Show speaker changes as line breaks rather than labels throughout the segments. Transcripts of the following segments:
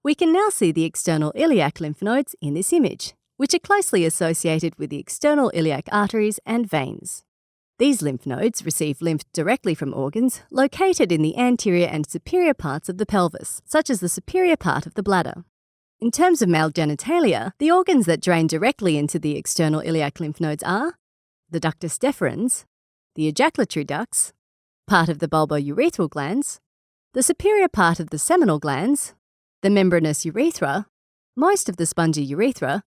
We can now see the external iliac lymph nodes in this image, which are closely associated with the external iliac arteries and veins. These lymph nodes receive lymph directly from organs located in the anterior and superior parts of the pelvis, such as the superior part of the bladder. In terms of male genitalia, the organs that drain directly into the external iliac lymph nodes are the ductus deferens, the ejaculatory ducts, part of the bulbourethral glands, the superior part of the seminal glands, the membranous urethra, most of the spongy urethra,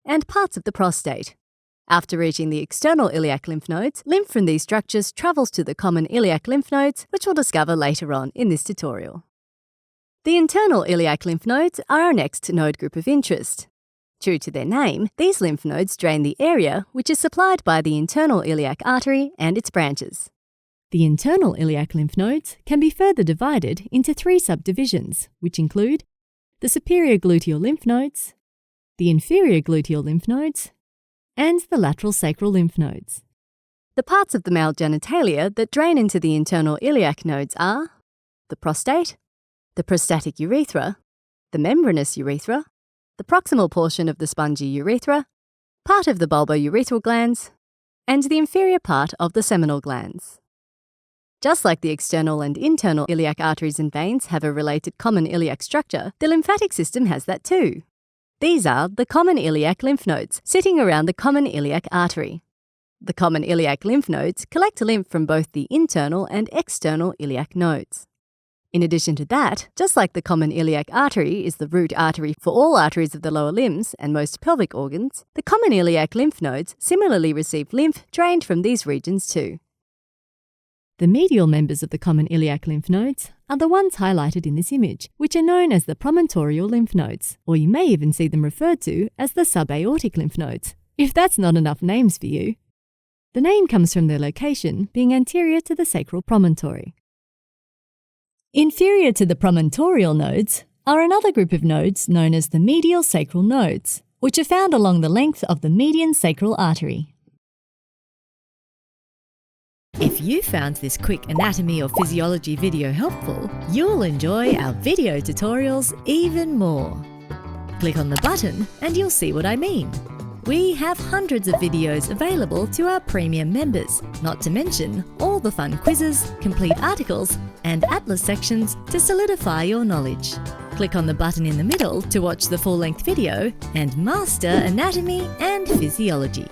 and parts of the prostate. After reaching the external iliac lymph nodes, lymph from these structures travels to the common iliac lymph nodes, which we'll discover later on in this tutorial. The internal iliac lymph nodes are our next node group of interest. True to their name, these lymph nodes drain the area which is supplied by the internal iliac artery and its branches. The internal iliac lymph nodes can be further divided into 3 subdivisions, which include the superior gluteal lymph nodes, the inferior gluteal lymph nodes, and the lateral sacral lymph nodes. The parts of the male genitalia that drain into the internal iliac nodes are the prostate, the prostatic urethra, the membranous urethra, the proximal portion of the spongy urethra, part of the bulbourethral glands, and the inferior part of the seminal glands. Just like the external and internal iliac arteries and veins have a related common iliac structure, the lymphatic system has that too. These are the common iliac lymph nodes sitting around the common iliac artery. The common iliac lymph nodes collect lymph from both the internal and external iliac nodes. In addition to that, just like the common iliac artery is the root artery for all arteries of the lower limbs and most pelvic organs, the common iliac lymph nodes similarly receive lymph drained from these regions too. The medial members of the common iliac lymph nodes are the ones highlighted in this image, which are known as the promontorial lymph nodes, or you may even see them referred to as the subaortic lymph nodes, if that's not enough names for you. The name comes from their location being anterior to the sacral promontory. Inferior to the promontorial nodes are another group of nodes known as the medial sacral nodes, which are found along the length of the median sacral artery. If you found this quick anatomy or physiology video helpful, you'll enjoy our video tutorials even more. Click on the button and you'll see what I mean. We have hundreds of videos available to our premium members, not to mention all the fun quizzes, complete articles, and atlas sections to solidify your knowledge. Click on the button in the middle to watch the full-length video and master anatomy and physiology.